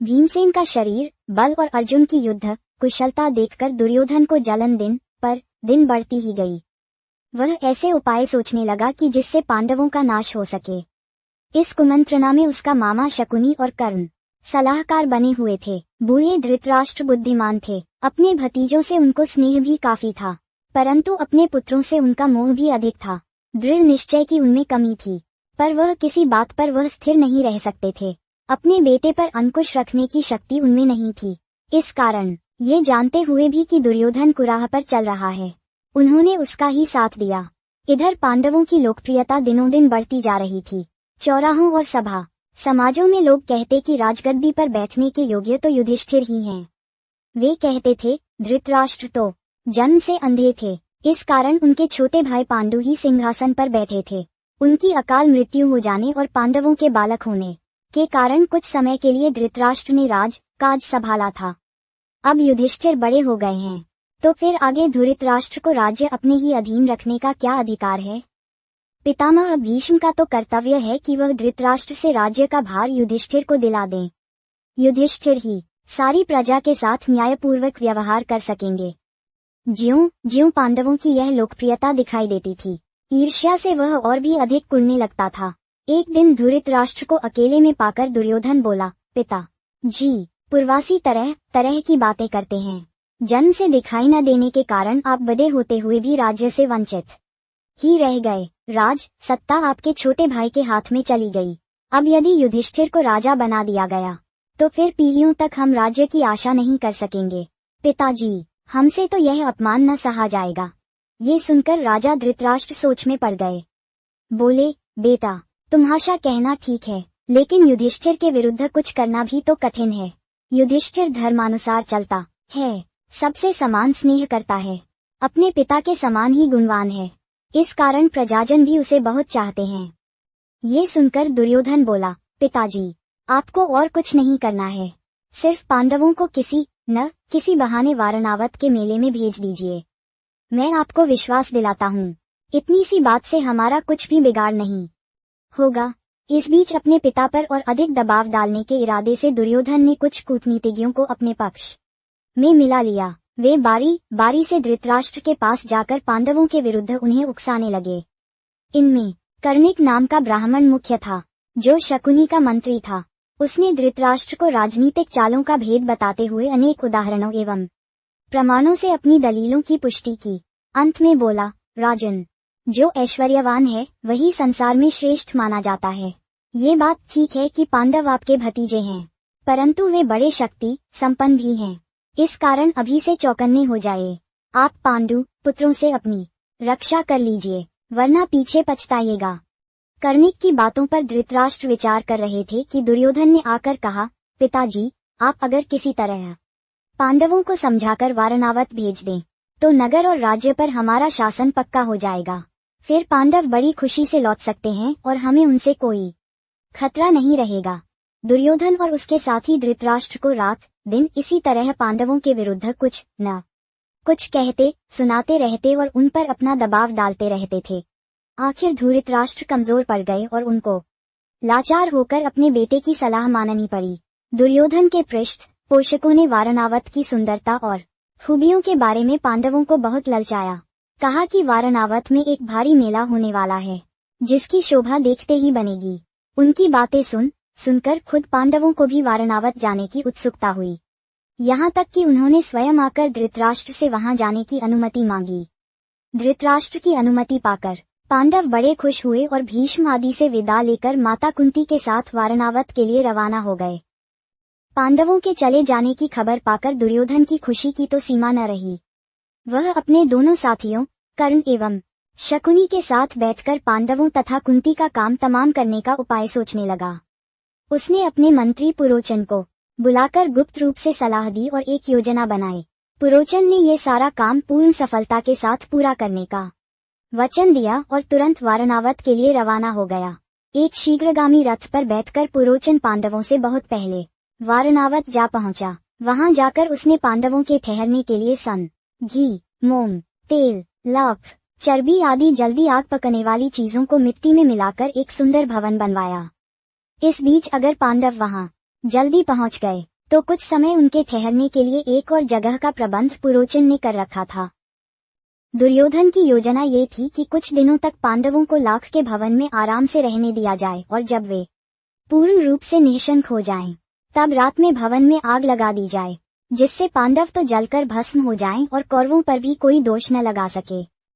भीमसेन का शरीर, बल और अर्जुन की युद्ध कुशलता देखकर दुर्योधन को जलन दिन पर दिन बढ़ती ही गई। वह ऐसे उपाय सोचने लगा कि जिससे पांडवों का नाश हो सके। इस कुमंत्रणा में उसका मामा शकुनी और कर्ण सलाहकार बने हुए थे। बूढ़े धृतराष्ट्र बुद्धिमान थे, अपने भतीजों से उनको स्नेह भी काफी था, परंतु अपने पुत्रों से उनका मोह भी अधिक था। दृढ़ निश्चय की उनमें कमी थी, पर वह किसी बात पर वह स्थिर नहीं रह सकते थे। अपने बेटे पर अंकुश रखने की शक्ति उनमें नहीं थी। इस कारण ये जानते हुए भी कि दुर्योधन कुराह पर चल रहा है, उन्होंने उसका ही साथ दिया। इधर पांडवों की लोकप्रियता दिनों दिन बढ़ती जा रही थी। चौराहों और सभा समाजों में लोग कहते कि राजगद्दी पर बैठने के योग्य तो युधिष्ठिर ही हैं। वे कहते थे धृतराष्ट्र तो जन्म से अंधे थे, इस कारण उनके छोटे भाई पांडु ही सिंहासन पर बैठे थे। उनकी अकाल मृत्यु हो जाने और पांडवों के बालक होने के कारण कुछ समय के लिए धृतराष्ट्र ने राज काज संभाला था। अब युधिष्ठिर बड़े हो गए हैं, तो फिर आगे धृतराष्ट्र को राज्य अपने ही अधीन रखने का क्या अधिकार है? पितामह भीष्म का तो कर्तव्य है कि वह धृतराष्ट्र से राज्य का भार युधिष्ठिर को दिला दें। युधिष्ठिर ही सारी प्रजा के साथ न्यायपूर्वक व्यवहार कर सकेंगे। ज्यों ज्यों पांडवों की यह लोकप्रियता दिखाई देती थी, ईर्ष्या से वह और भी अधिक कुढ़ने लगता था। एक दिन धृतराष्ट्र को अकेले में पाकर दुर्योधन बोला, पिता जी, पूर्वासी तरह तरह की बातें करते हैं। जन्म से दिखाई न देने के कारण आप बड़े होते हुए भी राज्य से वंचित ही रह गए। राज सत्ता आपके छोटे भाई के हाथ में चली गई। अब यदि युधिष्ठिर को राजा बना दिया गया तो फिर पीढ़ियों तक हम राज्य की आशा नहीं कर सकेंगे। पिताजी, हमसे तो यह अपमान न सहा जाएगा। ये सुनकर राजा धृतराष्ट्र सोच में पड़ गए। बोले, बेटा, तुम्हारा कहना ठीक है, लेकिन युधिष्ठिर के विरुद्ध कुछ करना भी तो कठिन है। युधिष्ठिर धर्मानुसार चलता है, सबसे समान स्नेह करता है, अपने पिता के समान ही गुणवान है। इस कारण प्रजाजन भी उसे बहुत चाहते हैं। ये सुनकर दुर्योधन बोला, पिताजी, आपको और कुछ नहीं करना है, सिर्फ पांडवों को किसी बहाने वारणावत के मेले में भेज दीजिए। मैं आपको विश्वास दिलाता हूँ, इतनी सी बात से हमारा कुछ भी बिगाड़ नहीं होगा। इस बीच अपने पिता पर और अधिक दबाव डालने के इरादे से दुर्योधन ने कुछ कूटनीतिज्ञों को अपने पक्ष में मिला लिया। वे बारी बारी से धृतराष्ट्र के पास जाकर पांडवों के विरुद्ध उन्हें उकसाने लगे। इनमें कर्णिक नाम का ब्राह्मण मुख्य था, जो शकुनी का मंत्री था। उसने धृतराष्ट्र को राजनीतिक चालों का भेद बताते हुए अनेक उदाहरणों एवं प्रमाणों से अपनी दलीलों की पुष्टि की। अंत में बोला, राजन, जो ऐश्वर्यवान है वही संसार में श्रेष्ठ माना जाता है। ये बात ठीक है कि पांडव आपके भतीजे हैं, परंतु वे बड़े शक्ति संपन्न भी हैं। इस कारण अभी से चौकन्ने हो जाए। आप पांडु पुत्रों से अपनी रक्षा कर लीजिए, वरना पीछे पछताइएगा। कर्णिक की बातों पर धृतराष्ट्र विचार कर रहे थे कि दुर्योधन ने आकर कहा, पिताजी, आप अगर किसी तरह पांडवों को समझाकर वारणावत भेज दें तो नगर और राज्य पर हमारा शासन पक्का हो जाएगा। फिर पांडव बड़ी खुशी से लौट सकते हैं और हमें उनसे कोई खतरा नहीं रहेगा। दुर्योधन और उसके साथी धृतराष्ट्र को रात दिन इसी तरह पांडवों के विरुद्ध कुछ न कुछ कहते सुनाते रहते और उन पर अपना दबाव डालते रहते थे। आखिर धृतराष्ट्र कमजोर पड़ गए और उनको लाचार होकर अपने बेटे की सलाह माननी पड़ी। दुर्योधन के पृष्ठ पोषकों ने वारणावत की सुंदरता और खूबियों के बारे में पांडवों को बहुत ललचाया। कहा कि वारणावत में एक भारी मेला होने वाला है, जिसकी शोभा देखते ही बनेगी। उनकी बातें सुनकर खुद पांडवों को भी वारणावत जाने की उत्सुकता हुई। यहाँ तक कि उन्होंने स्वयं आकर धृतराष्ट्र से वहां जाने की अनुमति मांगी। धृतराष्ट्र की अनुमति पाकर पांडव बड़े खुश हुए और भीष्म आदि से विदा लेकर माता कुंती के साथ वारणावत के लिए रवाना हो गए। पांडवों के चले जाने की खबर पाकर दुर्योधन की खुशी की तो सीमा न रही। वह अपने दोनों साथियों कर्ण एवं शकुनी के साथ बैठकर पांडवों तथा कुंती का काम तमाम करने का उपाय सोचने लगा। उसने अपने मंत्री पुरोचन को बुलाकर गुप्त रूप से सलाह दी और एक योजना बनाई। पुरोचन ने ये सारा काम पूर्ण सफलता के साथ पूरा करने का वचन दिया और तुरंत वारणावत के लिए रवाना हो गया। एक शीघ्रगामी रथ पर बैठकर पुरोचन पांडवों से बहुत पहले वारणावत जा पहुंचा। वहां जाकर उसने पांडवों के ठहरने के लिए सन, घी, मोम, तेल, लाख, चर्बी आदि जल्दी आग पकने वाली चीजों को मिट्टी में मिलाकर एक सुंदर भवन बनवाया। इस बीच अगर पांडव वहां जल्दी पहुंच गए तो कुछ समय उनके ठहरने के लिए एक और जगह का प्रबंध पुरोचन ने कर रखा था। दुर्योधन की योजना ये थी कि कुछ दिनों तक पांडवों को लाख के भवन में आराम से रहने दिया जाए और जब वे पूर्ण रूप से निशंक हो जाएं, तब रात में भवन में आग लगा दी जाए, जिससे पांडव तो जलकर भस्म हो जाएं और कौरवों पर भी कोई दोष न लगा सके।